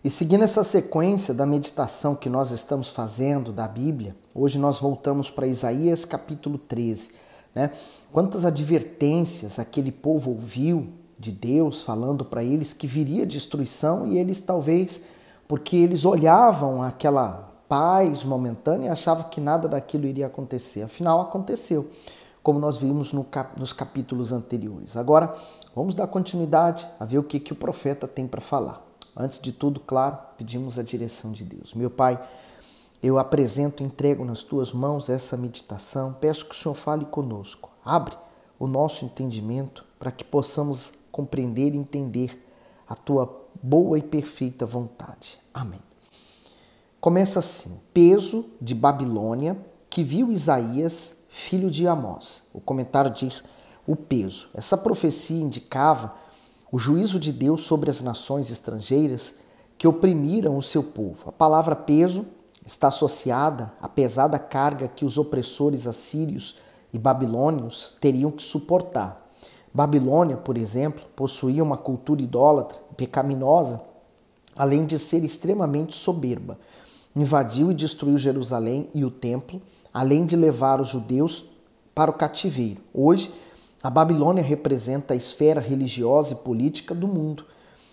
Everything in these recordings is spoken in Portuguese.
E seguindo essa sequência da meditação que nós estamos fazendo da Bíblia, hoje nós voltamos para Isaías capítulo 13. Né? Quantas advertências aquele povo ouviu de Deus falando para eles que viria destruição, e eles talvez, porque eles olhavam aquela paz momentânea e achavam que nada daquilo iria acontecer. Afinal, aconteceu, como nós vimos nos capítulos anteriores. Agora, vamos dar continuidade a ver o que o profeta tem para falar. Antes de tudo, claro, pedimos a direção de Deus. Meu Pai, eu apresento, entrego nas Tuas mãos essa meditação. Peço que o Senhor fale conosco. Abre o nosso entendimento para que possamos compreender e entender a Tua boa e perfeita vontade. Amém. Começa assim: peso de Babilônia que viu Isaías, filho de Amós. O comentário diz o peso. Essa profecia indicava o juízo de Deus sobre as nações estrangeiras que oprimiram o seu povo. A palavra peso está associada à pesada carga que os opressores assírios e babilônios teriam que suportar. Babilônia, por exemplo, possuía uma cultura idólatra e pecaminosa, além de ser extremamente soberba. Invadiu e destruiu Jerusalém e o templo, além de levar os judeus para o cativeiro. Hoje, a Babilônia representa a esfera religiosa e política do mundo,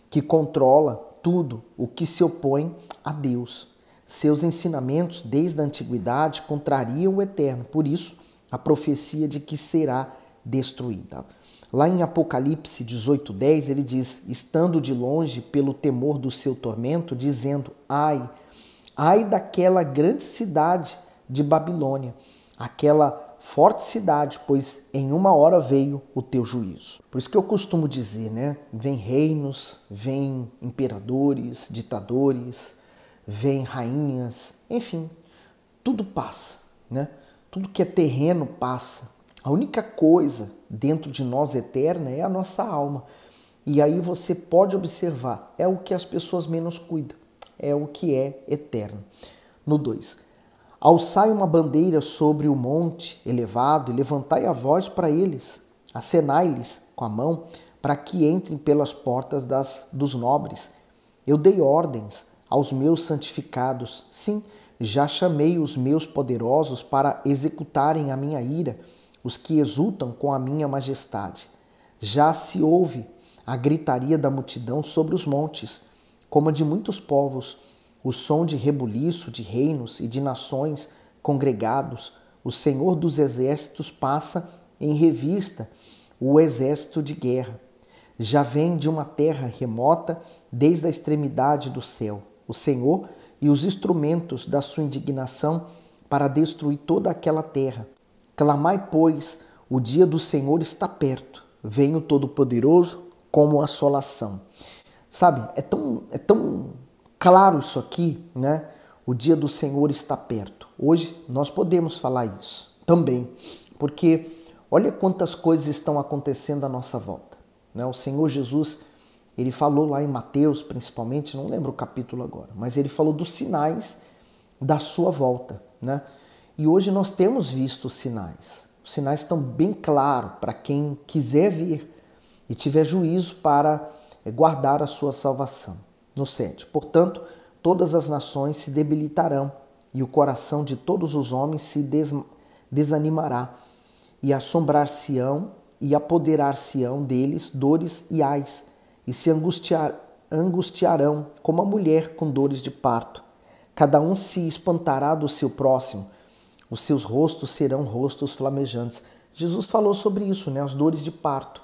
que controla tudo o que se opõe a Deus. Seus ensinamentos, desde a antiguidade, contrariam o eterno. Por isso, a profecia de que será destruída. Lá em Apocalipse 18:10, ele diz, estando de longe pelo temor do seu tormento, dizendo, ai daquela grande cidade de Babilônia, aquela forte cidade, pois em uma hora veio o teu juízo. Por isso que eu costumo dizer, né? Vem reinos, vem imperadores, ditadores, vem rainhas, enfim, tudo passa, né? Tudo que é terreno passa. A única coisa dentro de nós eterna é a nossa alma. E aí você pode observar, é o que as pessoas menos cuidam, é o que é eterno. No 2. Alçai uma bandeira sobre o monte elevado e levantai a voz para eles, acenai-lhes com a mão, para que entrem pelas portas dos nobres. Eu dei ordens aos meus santificados, sim, já chamei os meus poderosos para executarem a minha ira, os que exultam com a minha majestade. Já se ouve a gritaria da multidão sobre os montes, como a de muitos povos, o som de rebuliço de reinos e de nações congregados. O Senhor dos exércitos passa em revista o exército de guerra. Já vem de uma terra remota desde a extremidade do céu. O Senhor e os instrumentos da sua indignação para destruir toda aquela terra. Clamai, pois, o dia do Senhor está perto. Vem o Todo-Poderoso como assolação. Sabe, é tão claro isso aqui, né? O dia do Senhor está perto. Hoje nós podemos falar isso também, porque olha quantas coisas estão acontecendo à nossa volta, né? O Senhor Jesus, ele falou lá em Mateus, principalmente, não lembro o capítulo agora, mas ele falou dos sinais da sua volta, né? E hoje nós temos visto os sinais. Os sinais estão bem claros para quem quiser vir e tiver juízo para guardar a sua salvação. No 7. Portanto, todas as nações se debilitarão e o coração de todos os homens se desanimará e assombrar-se-ão e apoderar-se-ão deles dores e ais e se angustiarão como a mulher com dores de parto. Cada um se espantará do seu próximo. Os seus rostos serão rostos flamejantes. Jesus falou sobre isso, né? As dores de parto,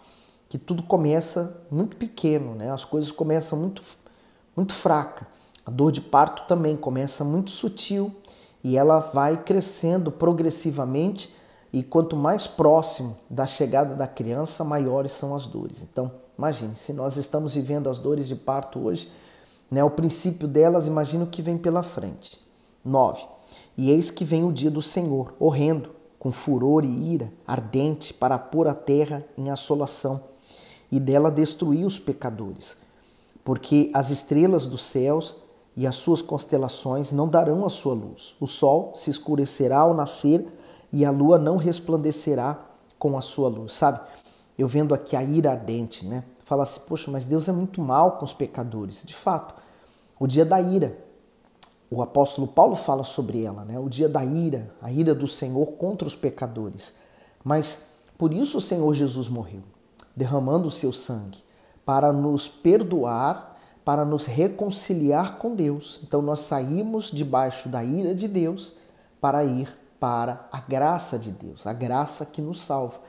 que tudo começa muito pequeno, né? As coisas começam muito fraca. A dor de parto também começa muito sutil e ela vai crescendo progressivamente, e quanto mais próximo da chegada da criança, maiores são as dores. Então, imagine, se nós estamos vivendo as dores de parto hoje, né, o princípio delas, imagina o que vem pela frente. 9. E eis que vem o dia do Senhor, horrendo, com furor e ira, ardente, para pôr a terra em assolação e dela destruir os pecadores. Porque as estrelas dos céus e as suas constelações não darão a sua luz. O sol se escurecerá ao nascer e a lua não resplandecerá com a sua luz. Sabe, eu vendo aqui a ira ardente, né? Fala assim, poxa, mas Deus é muito mal com os pecadores. De fato, o dia da ira. O apóstolo Paulo fala sobre ela, né? O dia da ira, a ira do Senhor contra os pecadores. Mas por isso o Senhor Jesus morreu, derramando o seu sangue, para nos perdoar, para nos reconciliar com Deus. Então nós saímos debaixo da ira de Deus para ir para a graça de Deus, a graça que nos salva.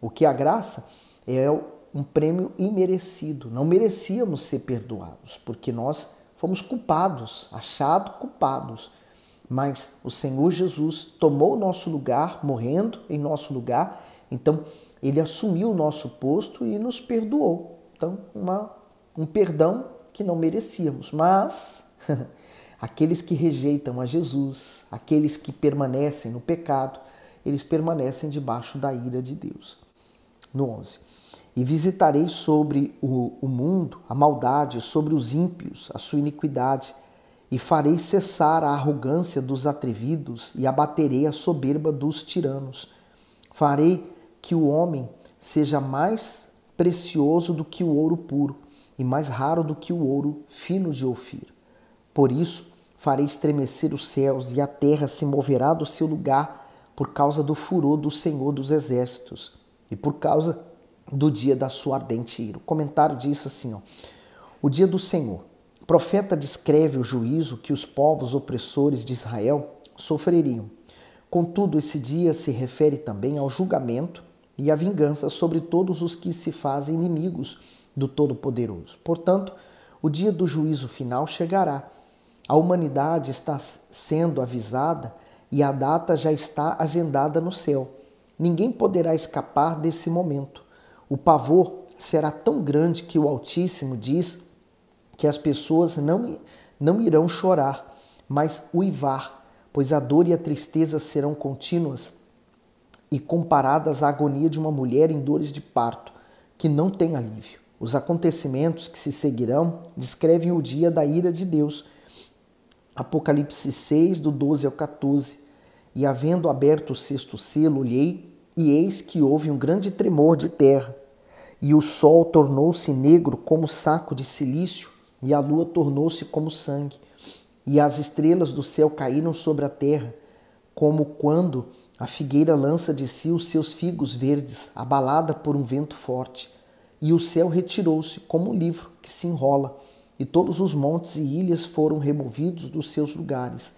O que a graça é um prêmio imerecido. Não merecíamos ser perdoados, porque nós fomos culpados, achados culpados. Mas o Senhor Jesus tomou o nosso lugar, morrendo em nosso lugar. Então, ele assumiu o nosso posto e nos perdoou. Então, um perdão que não merecíamos. Mas aqueles que rejeitam a Jesus, aqueles que permanecem no pecado, eles permanecem debaixo da ira de Deus. No 11. E visitarei sobre o mundo a maldade, sobre os ímpios a sua iniquidade, e farei cessar a arrogância dos atrevidos e abaterei a soberba dos tiranos. Farei que o homem seja mais precioso do que o ouro puro e mais raro do que o ouro fino de Ofir. Por isso farei estremecer os céus e a terra se moverá do seu lugar por causa do furor do Senhor dos Exércitos e por causa do dia da sua ardente ira. O comentário diz assim, o dia do Senhor. O profeta descreve o juízo que os povos opressores de Israel sofreriam. Contudo, esse dia se refere também ao julgamento e à vingança sobre todos os que se fazem inimigos do Todo-Poderoso. Portanto, o dia do juízo final chegará. A humanidade está sendo avisada e a data já está agendada no céu. Ninguém poderá escapar desse momento. O pavor será tão grande que o Altíssimo diz que as pessoas não irão chorar, mas uivar, pois a dor e a tristeza serão contínuas e comparadas à agonia de uma mulher em dores de parto, que não tem alívio. Os acontecimentos que se seguirão descrevem o dia da ira de Deus. Apocalipse 6, do 12 ao 14. E havendo aberto o sexto selo, olhei, e eis que houve um grande tremor de terra, e o sol tornou-se negro como saco de cilício, e a lua tornou-se como sangue, e as estrelas do céu caíram sobre a terra, como quando a figueira lança de si os seus figos verdes, abalada por um vento forte. E o céu retirou-se como um livro que se enrola, e todos os montes e ilhas foram removidos dos seus lugares.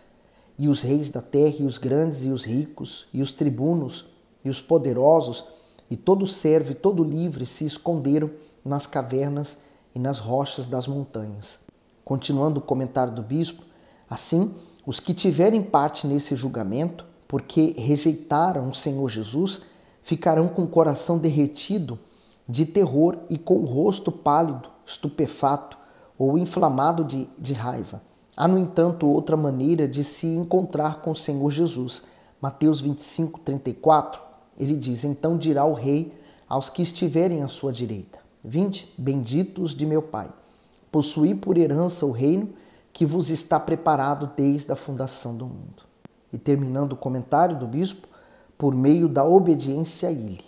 E os reis da terra, e os grandes, e os ricos, e os tribunos, e os poderosos, e todo servo e todo livre se esconderam nas cavernas e nas rochas das montanhas. Continuando o comentário do bispo, assim, os que tiverem parte nesse julgamento, porque rejeitaram o Senhor Jesus, ficarão com o coração derretido de terror e com o rosto pálido, estupefato ou inflamado de raiva. Há, no entanto, outra maneira de se encontrar com o Senhor Jesus. Mateus 25, 34, ele diz, então dirá o rei aos que estiverem à sua direita, vinde, benditos de meu Pai, possuí por herança o reino que vos está preparado desde a fundação do mundo. E terminando o comentário do bispo, por meio da obediência a ele.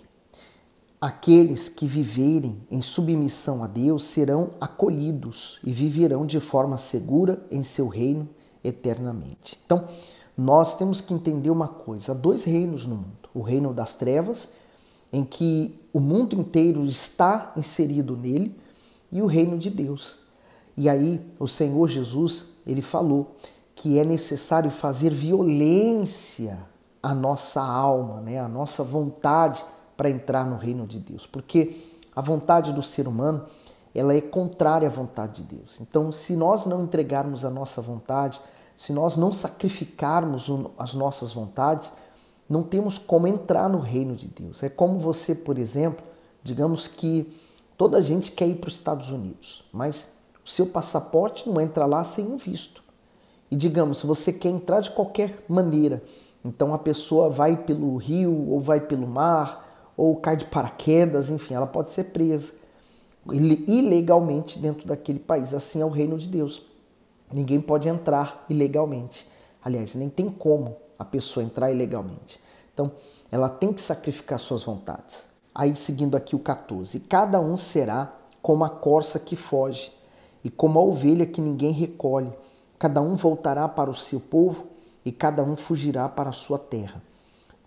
Aqueles que viverem em submissão a Deus serão acolhidos e viverão de forma segura em seu reino eternamente. Então, nós temos que entender uma coisa, há dois reinos no mundo. O reino das trevas, em que o mundo inteiro está inserido nele, e o reino de Deus. E aí, o Senhor Jesus, ele falou que é necessário fazer violência à nossa alma, né, à nossa vontade, para entrar no reino de Deus, porque a vontade do ser humano, ela é contrária à vontade de Deus. Então, se nós não entregarmos a nossa vontade, se nós não sacrificarmos as nossas vontades, não temos como entrar no reino de Deus. É como você, por exemplo, digamos que toda a gente quer ir para os Estados Unidos, mas o seu passaporte não entra lá sem um visto. E digamos, se você quer entrar de qualquer maneira, então a pessoa vai pelo rio ou vai pelo mar, ou cai de paraquedas, enfim, ela pode ser presa ilegalmente dentro daquele país. Assim é o reino de Deus. Ninguém pode entrar ilegalmente. Aliás, nem tem como a pessoa entrar ilegalmente. Então, ela tem que sacrificar suas vontades. Aí, seguindo aqui o 14. Cada um será como a corça que foge, e como a ovelha que ninguém recolhe. Cada um voltará para o seu povo e cada um fugirá para a sua terra.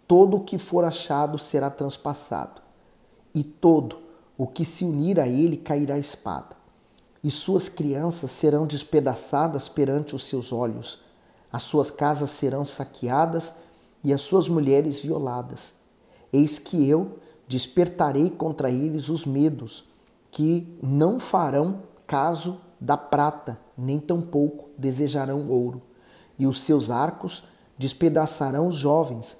Todo o que for achado será transpassado, e todo o que se unir a ele cairá a espada. E suas crianças serão despedaçadas perante os seus olhos. As suas casas serão saqueadas e as suas mulheres violadas. Eis que eu despertarei contra eles os medos, que não farão caso da prata, nem tampouco desejarão ouro. E os seus arcos despedaçarão os jovens,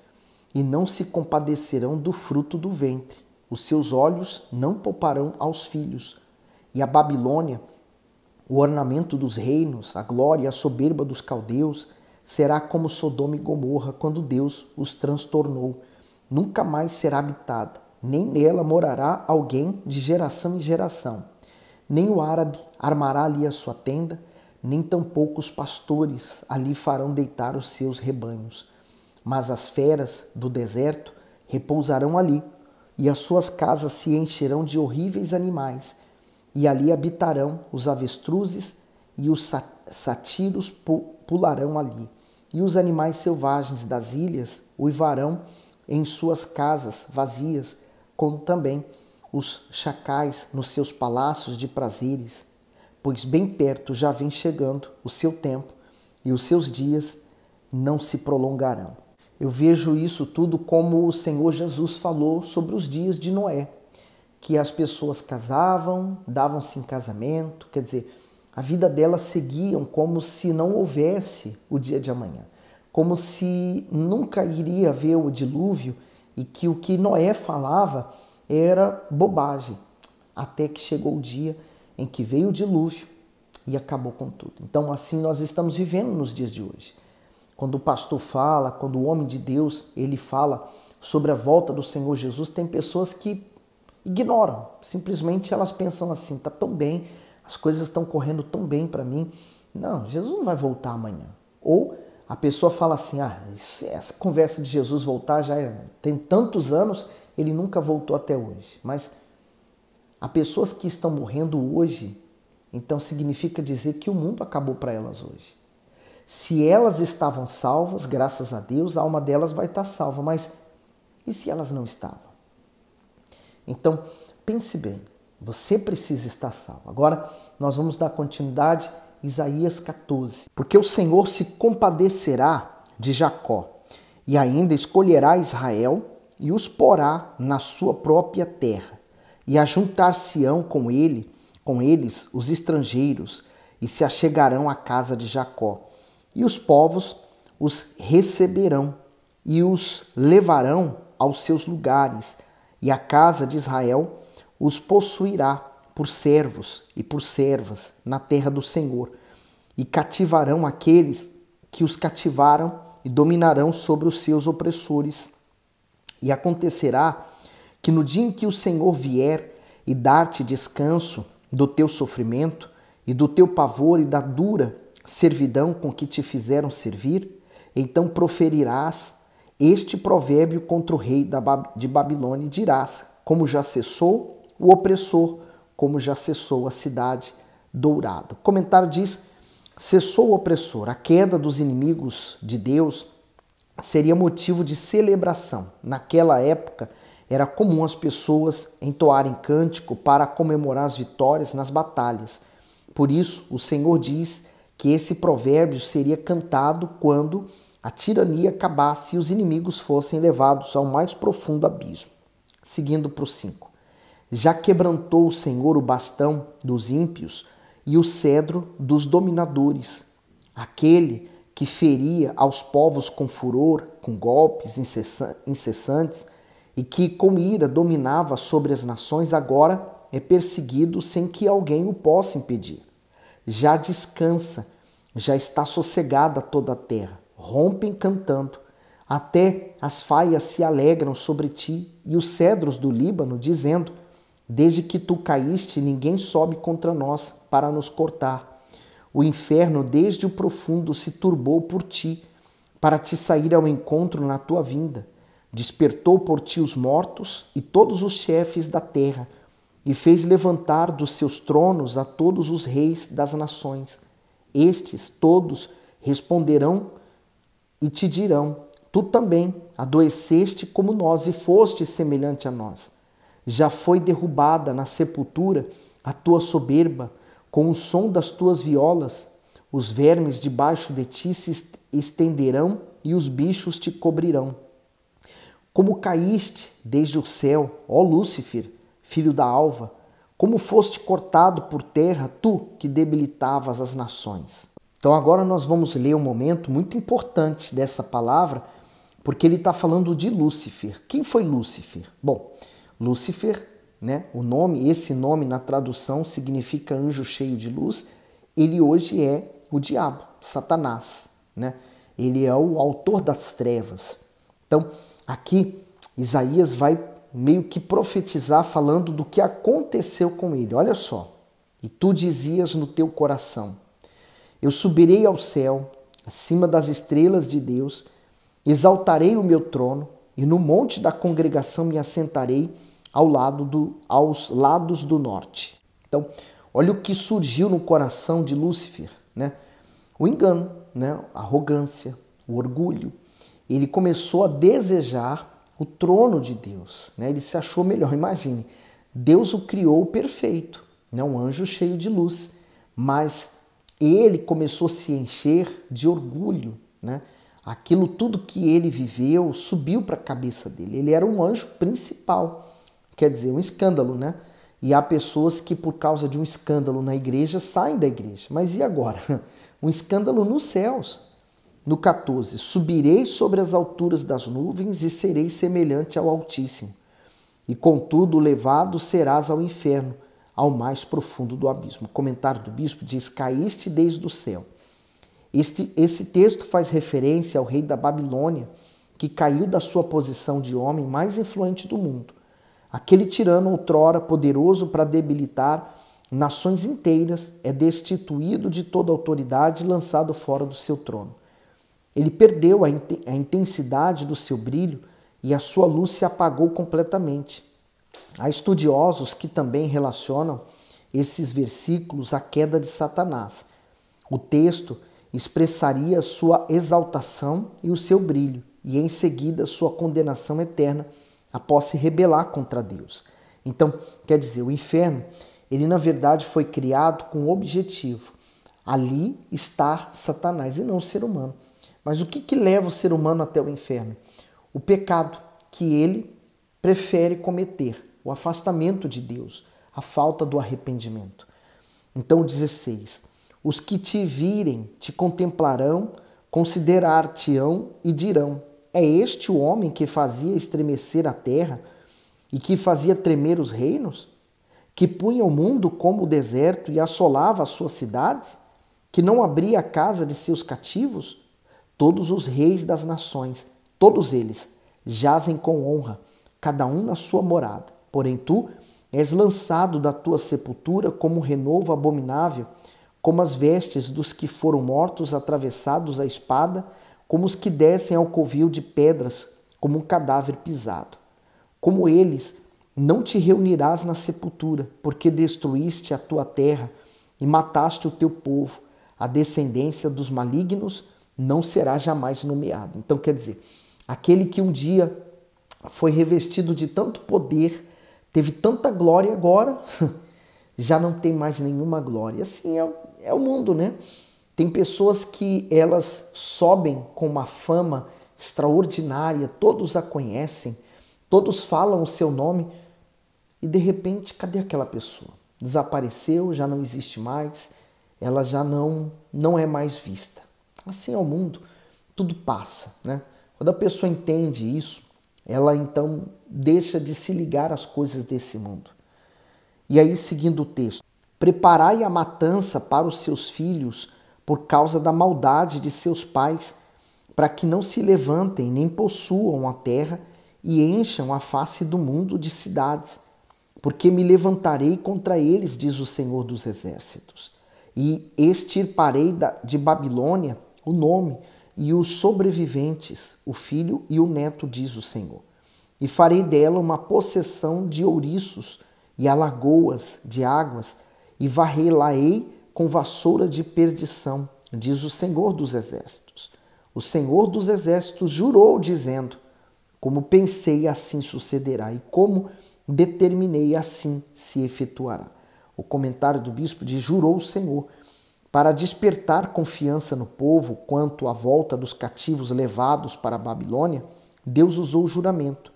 e não se compadecerão do fruto do ventre. Os seus olhos não pouparão aos filhos. E a Babilônia, o ornamento dos reinos, a glória e a soberba dos caldeus, será como Sodoma e Gomorra quando Deus os transtornou. Nunca mais será habitada, nem nela morará alguém de geração em geração. Nem o árabe armará ali a sua tenda, nem tampouco os pastores ali farão deitar os seus rebanhos. Mas as feras do deserto repousarão ali, e as suas casas se encherão de horríveis animais, e ali habitarão os avestruzes, e os satiros pularão ali, e os animais selvagens das ilhas uivarão em suas casas vazias, como também os chacais nos seus palácios de prazeres, pois bem perto já vem chegando o seu tempo, e os seus dias não se prolongarão. Eu vejo isso tudo como o Senhor Jesus falou sobre os dias de Noé, que as pessoas casavam, davam-se em casamento, quer dizer, a vida delas seguiam como se não houvesse o dia de amanhã, como se nunca iria haver o dilúvio e que o que Noé falava era bobagem, até que chegou o dia em que veio o dilúvio e acabou com tudo. Então assim nós estamos vivendo nos dias de hoje. Quando o pastor fala, quando o homem de Deus ele fala sobre a volta do Senhor Jesus, tem pessoas que ignoram, simplesmente elas pensam assim, tá tão bem, as coisas estão correndo tão bem para mim, não, Jesus não vai voltar amanhã. Ou a pessoa fala assim, essa conversa de Jesus voltar já tem tantos anos, ele nunca voltou até hoje. Mas há pessoas que estão morrendo hoje, então significa dizer que o mundo acabou para elas hoje. Se elas estavam salvas, graças a Deus, a alma delas vai estar salva, mas e se elas não estavam? Então, pense bem, você precisa estar salvo. Agora, nós vamos dar continuidade a Isaías 14. Porque o Senhor se compadecerá de Jacó, e ainda escolherá Israel, e os porá na sua própria terra, e ajuntar-se-ão com eles os estrangeiros, e se achegarão à casa de Jacó. E os povos os receberão, e os levarão aos seus lugares, e a casa de Israel os possuirá por servos e por servas na terra do Senhor, e cativarão aqueles que os cativaram e dominarão sobre os seus opressores. E acontecerá que no dia em que o Senhor vier e dar-te descanso do teu sofrimento e do teu pavor e da dura servidão com que te fizeram servir, então proferirás este provérbio contra o rei de Babilônia e dirás, como já cessou o opressor, como já cessou a cidade dourada. O comentário diz, cessou o opressor. A queda dos inimigos de Deus seria motivo de celebração. Naquela época, era comum as pessoas entoarem cântico para comemorar as vitórias nas batalhas. Por isso, o Senhor diz que esse provérbio seria cantado quando a tirania acabasse e os inimigos fossem levados ao mais profundo abismo. Seguindo para o 5. Já quebrantou o Senhor o bastão dos ímpios e o cedro dos dominadores, aquele que feria aos povos com furor, com golpes incessantes, e que com ira dominava sobre as nações, agora é perseguido sem que alguém o possa impedir. Já descansa, já está sossegada toda a terra. Rompem cantando, até as faias se alegram sobre ti e os cedros do Líbano, dizendo, desde que tu caíste, ninguém sobe contra nós para nos cortar. O inferno desde o profundo se turbou por ti, para te sair ao encontro na tua vinda. Despertou por ti os mortos e todos os chefes da terra, e fez levantar dos seus tronos a todos os reis das nações. Estes todos responderão e te dirão: tu também adoeceste como nós e foste semelhante a nós. Já foi derrubada na sepultura a tua soberba, com o som das tuas violas. Os vermes debaixo de ti se estenderão e os bichos te cobrirão. Como caíste desde o céu, ó Lúcifer, filho da alva, como foste cortado por terra, tu que debilitavas as nações. Então agora nós vamos ler um momento muito importante dessa palavra, porque ele está falando de Lúcifer. Quem foi Lúcifer? Bom, Lúcifer, né, esse nome na tradução significa anjo cheio de luz. Ele hoje é o diabo, Satanás, né? Ele é o autor das trevas. Então, aqui Isaías vai meio que profetizar falando do que aconteceu com ele. Olha só. E tu dizias no teu coração: eu subirei ao céu, acima das estrelas de Deus, exaltarei o meu trono e no monte da congregação me assentarei aos lados do norte. Então, olha o que surgiu no coração de Lúcifer, né? O engano, né? A arrogância, o orgulho. Ele começou a desejar o trono de Deus, né? Ele se achou melhor. Imagine, Deus o criou perfeito, né? Um anjo cheio de luz, mas ele começou a se encher de orgulho, né? Aquilo tudo que ele viveu subiu para a cabeça dele. Ele era um anjo principal, quer dizer, um escândalo, né? E há pessoas que por causa de um escândalo na igreja saem da igreja. Mas e agora? Um escândalo nos céus. No 14, subirei sobre as alturas das nuvens e serei semelhante ao Altíssimo. E contudo levado serás ao inferno, ao mais profundo do abismo. O comentário do bispo diz: caíste desde o céu. Esse texto faz referência ao rei da Babilônia, que caiu da sua posição de homem mais influente do mundo. Aquele tirano outrora poderoso para debilitar nações inteiras é destituído de toda autoridade e lançado fora do seu trono. Ele perdeu a intensidade do seu brilho e a sua luz se apagou completamente. Há estudiosos que também relacionam esses versículos à queda de Satanás. O texto expressaria sua exaltação e o seu brilho, e em seguida sua condenação eterna após se rebelar contra Deus. Então, quer dizer, o inferno, ele na verdade foi criado com um objetivo. Ali está Satanás e não o ser humano. Mas o que leva o ser humano até o inferno? O pecado que ele prefere cometer, o afastamento de Deus, a falta do arrependimento. Então, 16. Os que te virem te contemplarão, considerar-te-ão e dirão: é este o homem que fazia estremecer a terra e que fazia tremer os reinos? Que punha o mundo como o deserto e assolava as suas cidades? Que não abria a casa de seus cativos? Todos os reis das nações, todos eles, jazem com honra, cada um na sua morada. Porém tu és lançado da tua sepultura como um renovo abominável, como as vestes dos que foram mortos atravessados à espada, como os que descem ao covil de pedras, como um cadáver pisado. Como eles, não te reunirás na sepultura, porque destruíste a tua terra e mataste o teu povo. A descendência dos malignos não será jamais nomeada. Então, quer dizer, aquele que um dia foi revestido de tanto poder, teve tanta glória, agora já não tem mais nenhuma glória. Assim é o mundo, né? Tem pessoas que elas sobem com uma fama extraordinária, todos a conhecem, todos falam o seu nome e de repente, cadê aquela pessoa? Desapareceu, já não existe mais, ela já não é mais vista. Assim é o mundo, tudo passa, né? Quando a pessoa entende isso, ela então deixa de se ligar às coisas desse mundo. E aí, seguindo o texto: preparai a matança para os seus filhos por causa da maldade de seus pais, para que não se levantem nem possuam a terra e encham a face do mundo de cidades, porque me levantarei contra eles, diz o Senhor dos Exércitos, e extirparei de Babilônia o nome e os sobreviventes, o filho e o neto, diz o Senhor. E farei dela uma possessão de ouriços e a lagoas de águas, e varrê-la-ei com vassoura de perdição, diz o Senhor dos Exércitos. O Senhor dos Exércitos jurou, dizendo: como pensei, assim sucederá, e como determinei, assim se efetuará. O comentário do bispo diz: jurou o Senhor. Para despertar confiança no povo quanto à volta dos cativos levados para a Babilônia, Deus usou o juramento.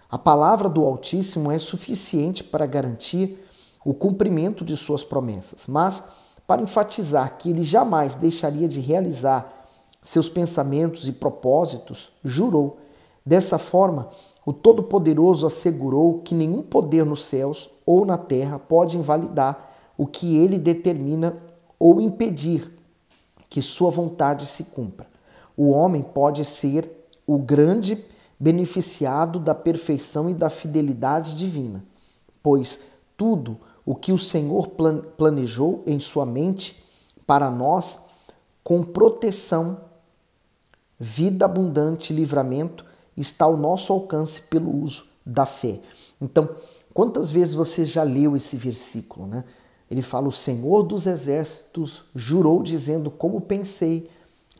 A palavra do Altíssimo é suficiente para garantir o cumprimento de suas promessas, mas para enfatizar que ele jamais deixaria de realizar seus pensamentos e propósitos, jurou. Dessa forma, o Todo-Poderoso assegurou que nenhum poder nos céus ou na terra pode invalidar o que ele determina ou impedir que sua vontade se cumpra. O homem pode ser o grande beneficiado da perfeição e da fidelidade divina, pois tudo o que o Senhor planejou em sua mente para nós, com proteção, vida abundante e livramento, está ao nosso alcance pelo uso da fé. Então, quantas vezes você já leu esse versículo, né? Ele fala: o Senhor dos Exércitos jurou, dizendo: como pensei,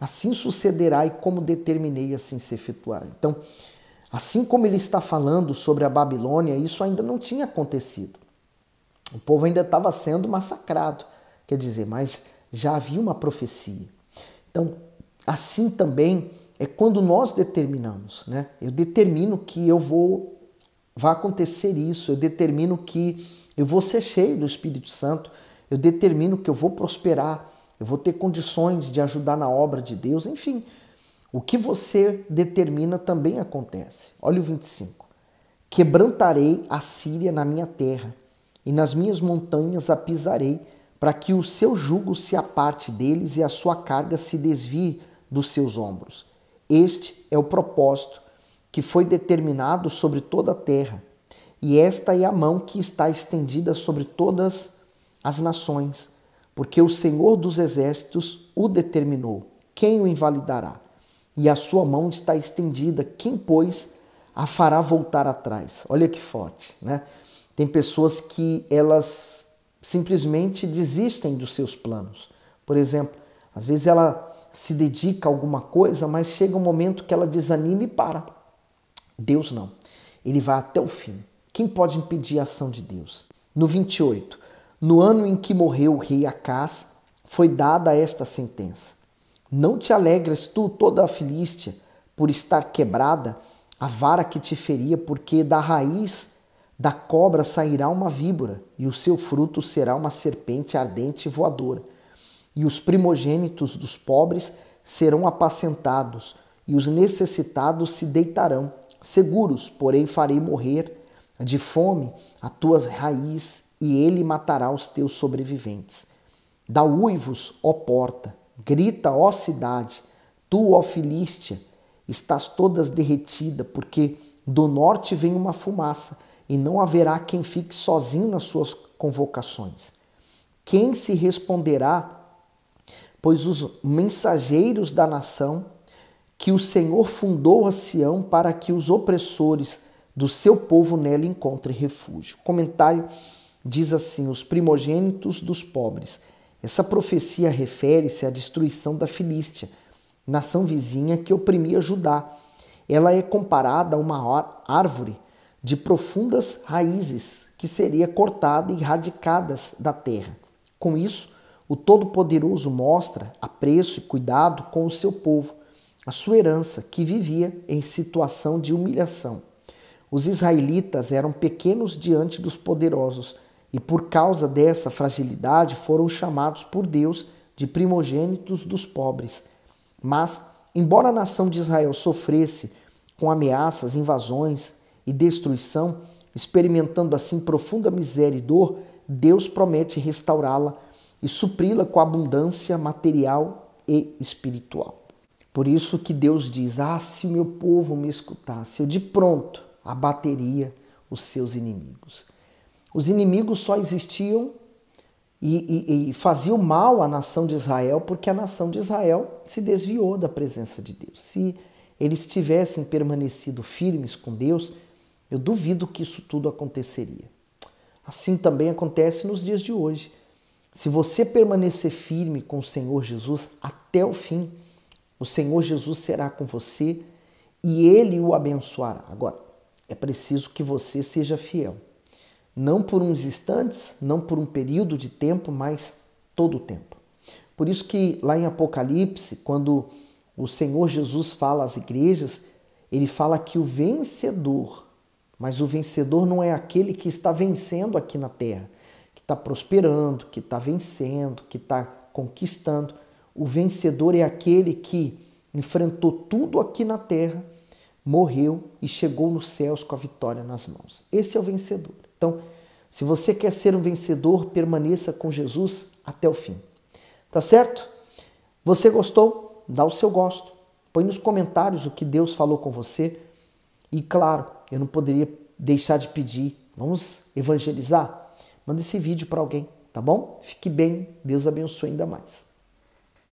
assim sucederá, e como determinei, assim se efetuará. Então, assim como ele está falando sobre a Babilônia, isso ainda não tinha acontecido. O povo ainda estava sendo massacrado, quer dizer, mas já havia uma profecia. Então, assim também é quando nós determinamos, né? Eu determino que vai acontecer isso, eu determino que eu vou ser cheio do Espírito Santo, eu determino que eu vou prosperar, eu vou ter condições de ajudar na obra de Deus, enfim. O que você determina também acontece. Olha o 25. Quebrantarei a Síria na minha terra, e nas minhas montanhas a pisarei, para que o seu jugo se aparte deles e a sua carga se desvie dos seus ombros. Este é o propósito que foi determinado sobre toda a terra, e esta é a mão que está estendida sobre todas as nações, porque o Senhor dos Exércitos o determinou. Quem o invalidará? E a sua mão está estendida. Quem, pois, a fará voltar atrás? Olha que forte, né? Tem pessoas que elas simplesmente desistem dos seus planos. Por exemplo, às vezes ela se dedica a alguma coisa, mas chega um momento que ela desanima e para. Deus não. Ele vai até o fim. Quem pode impedir a ação de Deus? No 28, no ano em que morreu o rei Acás, foi dada esta sentença: não te alegres tu, toda a Filístia, por estar quebrada a vara que te feria, porque da raiz da cobra sairá uma víbora, e o seu fruto será uma serpente ardente e voadora. E os primogênitos dos pobres serão apacentados, e os necessitados se deitarão. Seguros, porém, farei morrer de fome a tua raiz, e ele matará os teus sobreviventes. Dá uivos, ó porta, grita, ó cidade, tu, ó Filístia, estás todas derretida, porque do norte vem uma fumaça, e não haverá quem fique sozinho nas suas convocações. Quem se responderá? Pois os mensageiros da nação, que o Senhor fundou a Sião para que os opressores do seu povo nela encontrem refúgio. O comentário diz assim: os primogênitos dos pobres. Essa profecia refere-se à destruição da Filístia, nação vizinha que oprimia Judá. Ela é comparada a uma árvore de profundas raízes que seria cortada e erradicada da terra. Com isso, o Todo-Poderoso mostra apreço e cuidado com o seu povo, a sua herança, que vivia em situação de humilhação. Os israelitas eram pequenos diante dos poderosos e, por causa dessa fragilidade, foram chamados por Deus de primogênitos dos pobres. Mas, embora a nação de Israel sofresse com ameaças, invasões e destruição, experimentando assim profunda miséria e dor, Deus promete restaurá-la e supri-la com abundância material e espiritual. Por isso que Deus diz: se o meu povo me escutasse, eu de pronto abateria os seus inimigos. Os inimigos só existiam e faziam mal à nação de Israel porque a nação de Israel se desviou da presença de Deus. Se eles tivessem permanecido firmes com Deus, eu duvido que isso tudo aconteceria. Assim também acontece nos dias de hoje. Se você permanecer firme com o Senhor Jesus até o fim, o Senhor Jesus será com você e Ele o abençoará. Agora, é preciso que você seja fiel. Não por uns instantes, não por um período de tempo, mas todo o tempo. Por isso que lá em Apocalipse, quando o Senhor Jesus fala às igrejas, Ele fala que o vencedor, mas o vencedor não é aquele que está vencendo aqui na terra, que está prosperando, que está vencendo, que está conquistando. O vencedor é aquele que enfrentou tudo aqui na terra, morreu e chegou nos céus com a vitória nas mãos. Esse é o vencedor. Então, se você quer ser um vencedor, permaneça com Jesus até o fim. Tá certo? Você gostou? Dá o seu gosto. Põe nos comentários o que Deus falou com você. E claro, eu não poderia deixar de pedir, vamos evangelizar? Manda esse vídeo para alguém, tá bom? Fique bem, Deus abençoe ainda mais.